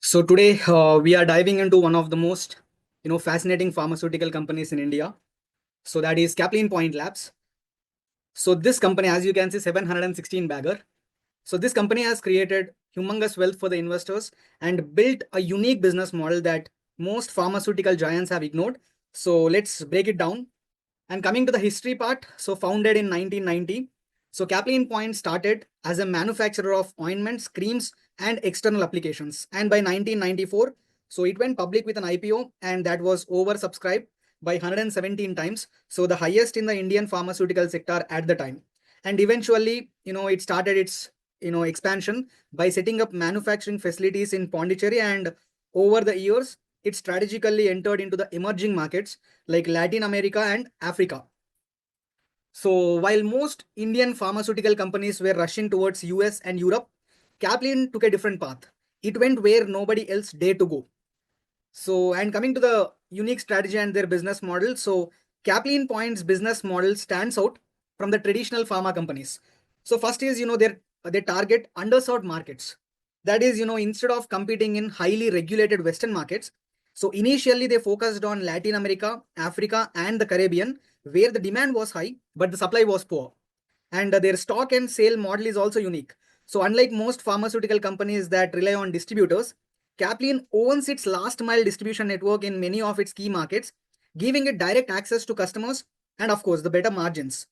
So today we are diving into one of the most fascinating pharmaceutical companies in India. So that is Caplin Point Labs. So this company, as you can see, 716 bagger. So this company has created humongous wealth for the investors and built a unique business model that most pharmaceutical giants have ignored. So let's break it down. And coming to the history part, so founded in 1990, so Caplin Point started as a manufacturer of ointments, creams, and external applications. And by 1994, so it went public with an IPO, and that was oversubscribed by 117 times. So the highest in the Indian pharmaceutical sector at the time. And eventually, it started its expansion by setting up manufacturing facilities in Pondicherry, and over the years, it strategically entered into the emerging markets like Latin America and Africa. So while most Indian pharmaceutical companies were rushing towards US and Europe, Caplin took a different path. It went where nobody else dared to go. So, and coming to the unique strategy and their business model, so Caplin Point's business model stands out from the traditional pharma companies. So first is, they target underserved markets. That is, instead of competing in highly regulated Western markets, so initially they focused on Latin America, Africa, and the Caribbean, where the demand was high, but the supply was poor. And their stock and sale model is also unique. So unlike most pharmaceutical companies that rely on distributors, Caplin owns its last mile distribution network in many of its key markets, giving it direct access to customers and, of course, the better margins.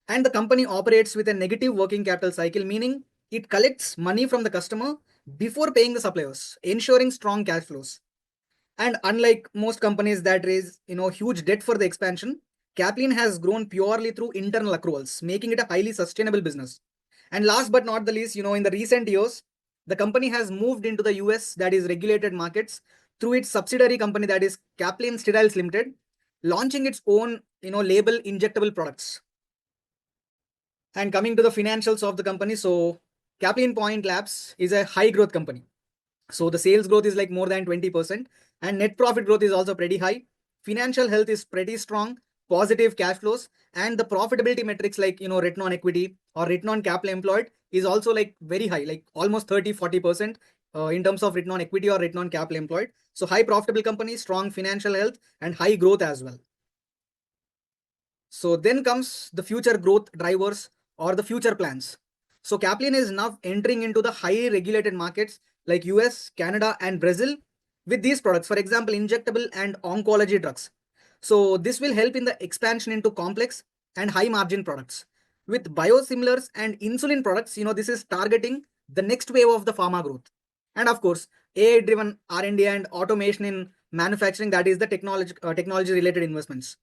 And the company operates with a negative working capital cycle, meaning it collects money from the customer before paying the suppliers, ensuring strong cash flows. And unlike most companies that raise huge debt for the expansion, Caplin has grown purely through internal accruals, making it a highly sustainable business. And last but not the least, in the recent years, the company has moved into the US, that is regulated markets, through its subsidiary company, that is Caplin Steriles Limited, launching its own label injectable products. And coming to the financials of the company, so Caplin Point Labs is a high growth company. So the sales growth is like more than 20%, and net profit growth is also pretty high. Financial health is pretty strong, positive cash flows, and the profitability metrics like return on equity or return on capital employed is also like very high, like almost 30-40% in terms of return on equity or return on capital employed. So high profitable company, strong financial health, and high growth as well. So then comes the future growth drivers or the future plans. So Caplin is now entering into the highly regulated markets like US, Canada, and Brazil with these products, for example, injectable and oncology drugs. So this will help in the expansion into complex and high margin products. With biosimilars and insulin products, this is targeting the next wave of the pharma growth. And of course, AI driven R&D and automation in manufacturing, that is the technology related investments.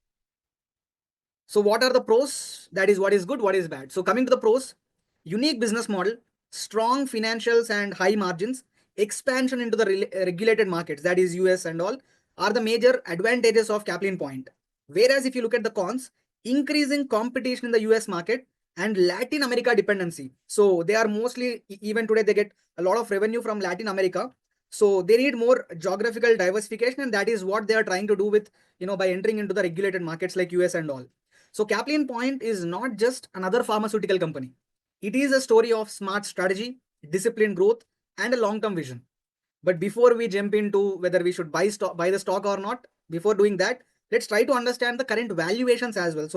So what are the pros? That is what is good, what is bad. So coming to the pros, unique business model, strong financials and high margins, expansion into the regulated markets, that is US and all, are the major advantages of Caplin Point. Whereas if you look at the cons, increasing competition in the US market and Latin America dependency. So they are mostly, even today, they get a lot of revenue from Latin America. So they need more geographical diversification, and that is what they are trying to do with, by entering into the regulated markets like US and all. So Caplin Point is not just another pharmaceutical company. It is a story of smart strategy, disciplined growth, and a long-term vision. But before we jump into whether we should buy the stock or not, before doing that, let's try to understand the current valuations as well.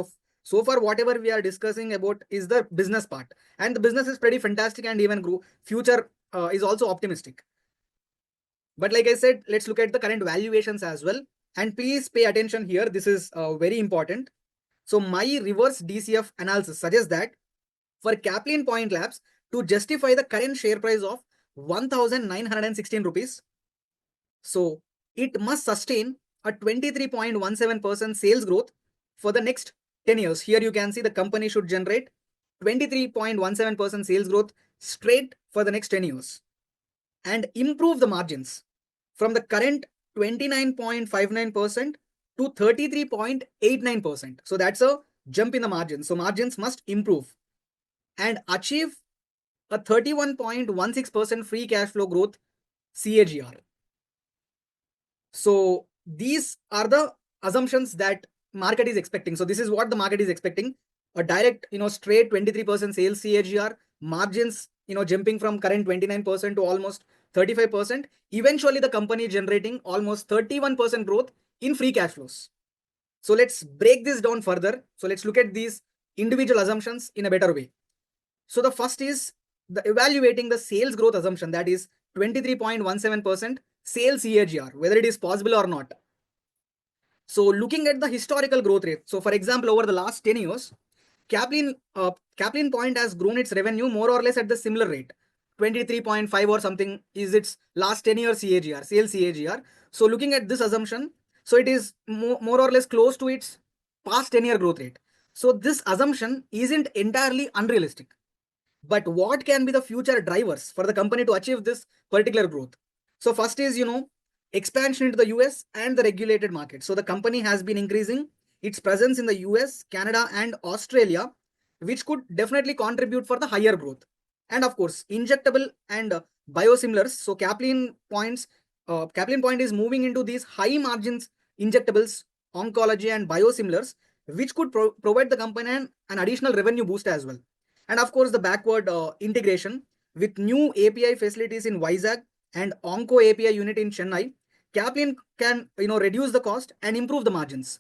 So far, whatever we are discussing about is the business part, and the business is pretty fantastic, and even future is also optimistic. But like I said, let's look at the current valuations as well. And please pay attention here. This is very important. So my reverse DCF analysis suggests that for Caplin Point Labs to justify the current share price of 1916 rupees, so it must sustain a 23.17% sales growth for the next 10 years. Here you can see the company should generate 23.17% sales growth straight for the next 10 years and improve the margins from the current 29.59% to 33.89%. So that's a jump in the margin. So margins must improve and achieve a 31.16% free cash flow growth CAGR. So these are the assumptions that market is expecting. So this is what the market is expecting. A direct, straight 23% sales CAGR, margins jumping from current 29% to almost 35%. Eventually, the company generating almost 31% growth in free cash flows. So let's break this down further. So let's look at these individual assumptions in a better way. So the first is the evaluating the sales growth assumption, that is 23.17% sales CAGR, whether it is possible or not. So looking at the historical growth rate. So for example, over the last 10 years, Caplin Point has grown its revenue more or less at the similar rate. 23.5 or something is its last 10 year CAGR, sales CAGR. So looking at this assumption, so it is more or less close to its past 10-year growth rate. So this assumption isn't entirely unrealistic. But what can be the future drivers for the company to achieve this particular growth? So first is, expansion into the US and the regulated market. So the company has been increasing its presence in the US, Canada, and Australia, which could definitely contribute for the higher growth. And of course, injectable and biosimilars. So Caplin Point is moving into these high margins injectables, oncology, and biosimilars, which could provide the company an additional revenue boost as well. And of course, the backward integration with new API facilities in Vizag and Onco API unit in Chennai, Caplin can reduce the cost and improve the margins.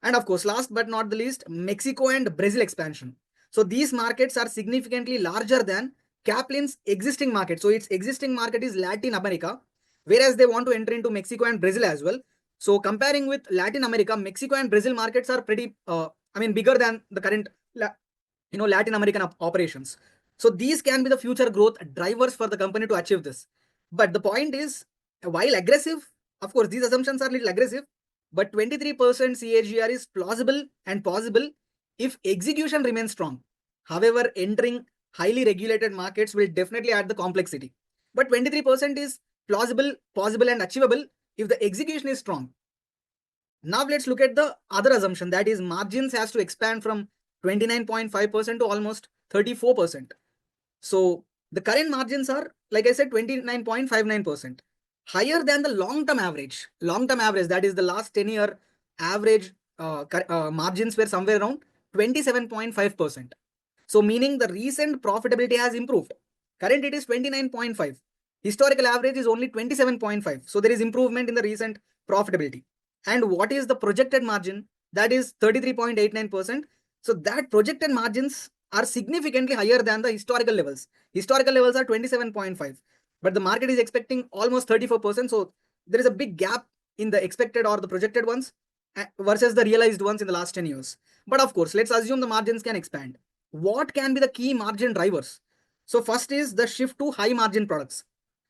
And of course, last but not the least, Mexico and Brazil expansion. So these markets are significantly larger than Caplin's existing market. So its existing market is Latin America, whereas they want to enter into Mexico and Brazil as well. So comparing with Latin America, Mexico and Brazil markets are pretty, bigger than the current, Latin American operations. So these can be the future growth drivers for the company to achieve this. But the point is, while aggressive, of course, these assumptions are a little aggressive, but 23% CAGR is plausible and possible if execution remains strong. However, entering highly regulated markets will definitely add the complexity. But 23% is plausible, possible, and achievable if the execution is strong. Now let's look at the other assumption, that is margins has to expand from 29.5% to almost 34%. So the current margins are, like I said, 29.59%, higher than the long-term average. Long-term average, that is the last 10-year average margins were somewhere around 27.5%. So meaning the recent profitability has improved. Current it is 29.5. Historical average is only 27.5. So there is improvement in the recent profitability. And what is the projected margin? That is 33.89%. So that projected margins are significantly higher than the historical levels. Historical levels are 27.5, but the market is expecting almost 34%. So there is a big gap in the expected or the projected ones versus the realized ones in the last 10 years. But of course, let's assume the margins can expand. What can be the key margin drivers? So first is the shift to high margin products.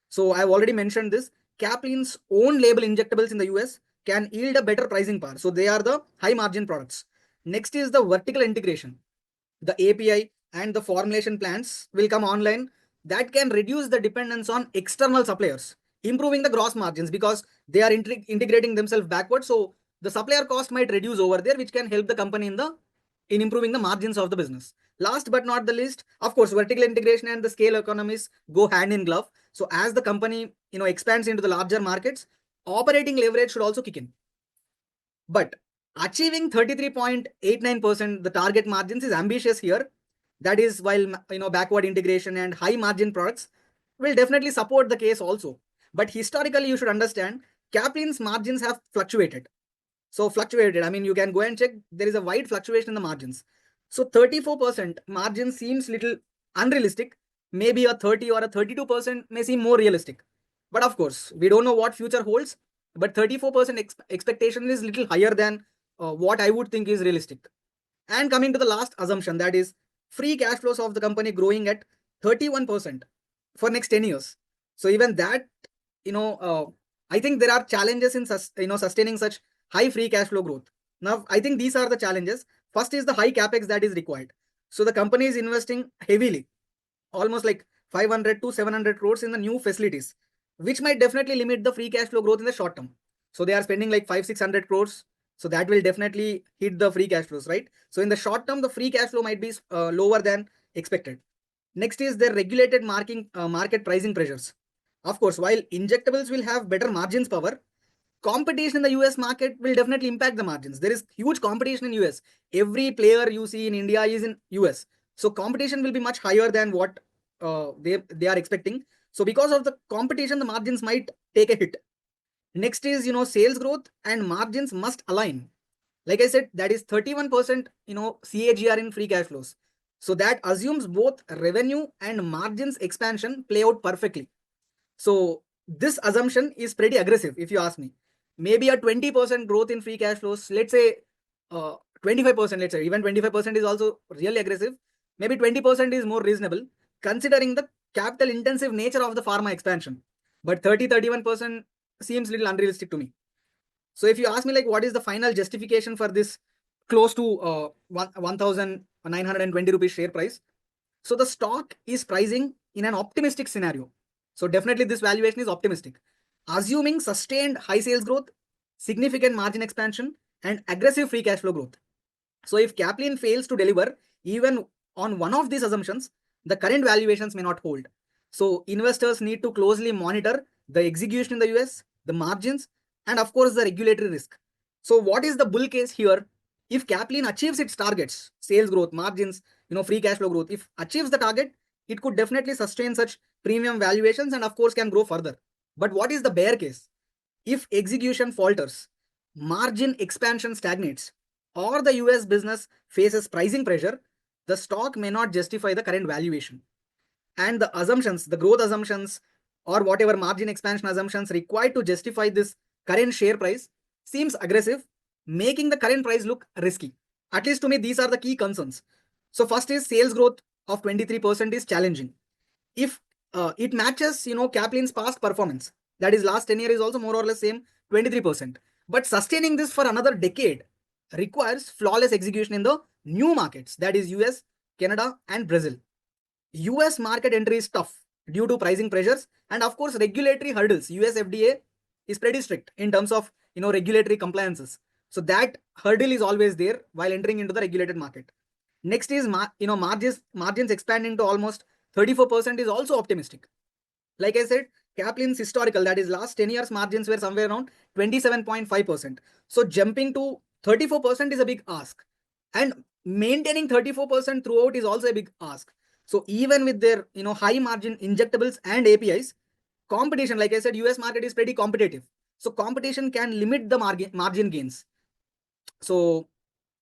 So I've already mentioned this. Caplin's own label injectables in the US can yield a better pricing power. So they are the high margin products. Next is the vertical integration. The API and the formulation plants will come online that can reduce the dependence on external suppliers, improving the gross margins because they are integrating themselves backwards. So the supplier cost might reduce over there, which can help the company in improving the margins of the business. Last but not the least, of course, vertical integration and the scale economies go hand in glove. So as the company expands into the larger markets, operating leverage should also kick in. But achieving 33.89%, the target margins, is ambitious here. That is, while backward integration and high margin products will definitely support the case also. But historically, you should understand Caplin's margins have fluctuated. So fluctuated, you can go and check. There is a wide fluctuation in the margins. So 34% margin seems little unrealistic. Maybe a 30 or a 32% may seem more realistic. But of course, we don't know what future holds. But 34% expectation is little higher than what I would think is realistic. And coming to the last assumption, that is free cash flows of the company growing at 31% for next 10 years. So even that, I think there are challenges in sustaining such high free cash flow growth. Now, I think these are the challenges. First is the high capex that is required. So the company is investing heavily, almost like 500 to 700 crores in the new facilities, which might definitely limit the free cash flow growth in the short term. So they are spending like 500-600 crores. So that will definitely hit the free cash flows, right? So in the short term, the free cash flow might be lower than expected. Next is their regulated market pricing pressures. Of course, while injectables will have better margins power, competition in the US market will definitely impact the margins. There is huge competition in US. Every player you see in India is in US. So competition will be much higher than what they are expecting. So because of the competition, the margins might take a hit. Next is, sales growth and margins must align. Like I said, that is 31%, CAGR in free cash flows. So that assumes both revenue and margins expansion play out perfectly. So this assumption is pretty aggressive, if you ask me. Maybe a 20% growth in free cash flows, let's say 25%, let's say even 25% is also really aggressive. Maybe 20% is more reasonable considering the capital intensive nature of the pharma expansion. But 31% seems little unrealistic to me. So if you ask me, like, what is the final justification for this close to 1,920 rupees share price? So the stock is pricing in an optimistic scenario. So definitely this valuation is optimistic, assuming sustained high sales growth, significant margin expansion, and aggressive free cash flow growth. So if Caplin fails to deliver even on one of these assumptions, the current valuations may not hold. So investors need to closely monitor the execution in the US, the margins, and of course the regulatory risk. So what is the bull case here? If Caplin achieves its targets, sales growth, margins, free cash flow growth, if achieves the target, it could definitely sustain such premium valuations and of course can grow further. But what is the bear case? If execution falters, margin expansion stagnates, or the US business faces pricing pressure, the stock may not justify the current valuation. And the assumptions, the growth assumptions, or whatever margin expansion assumptions required to justify this current share price seems aggressive, making the current price look risky. At least to me, these are the key concerns. So first is sales growth of 23% is challenging. If it matches, Caplin's past performance, that is last 10 years is also more or less same 23%. But sustaining this for another decade requires flawless execution in the new markets, that is US, Canada, and Brazil. US market entry is tough due to pricing pressures and of course regulatory hurdles. US FDA is pretty strict in terms of regulatory compliances. So that hurdle is always there while entering into the regulated market. Next is margins expanding to almost 34% is also optimistic. Like I said, Caplin's historical, that is last 10 years margins were somewhere around 27.5%. So jumping to 34% is a big ask. And maintaining 34% throughout is also a big ask. So even with their high margin injectables and APIs, competition, like I said, US market is pretty competitive. So competition can limit the margin gains. So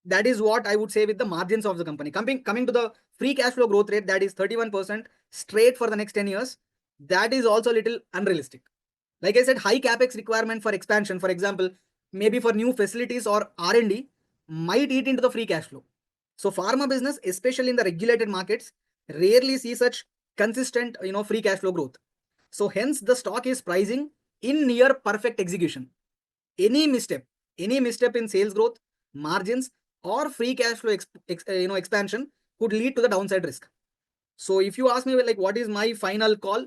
that is what I would say with the margins of the company. Coming to the free cash flow growth rate, that is 31% straight for the next 10 years. That is also a little unrealistic. Like I said, high capex requirement for expansion, for example, maybe for new facilities or R&D, might eat into the free cash flow. So pharma business, especially in the regulated markets, rarely see such consistent, free cash flow growth. So hence the stock is pricing in near perfect execution. Any misstep, in sales growth, margins, or free cash flow expansion could lead to the downside risk. So if you ask me, like, what is my final call,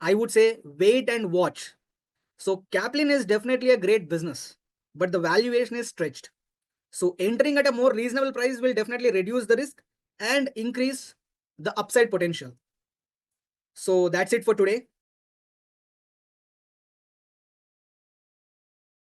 I would say wait and watch. So Caplin is definitely a great business, but the valuation is stretched. So entering at a more reasonable price will definitely reduce the risk and increase the upside potential. So that's it for today.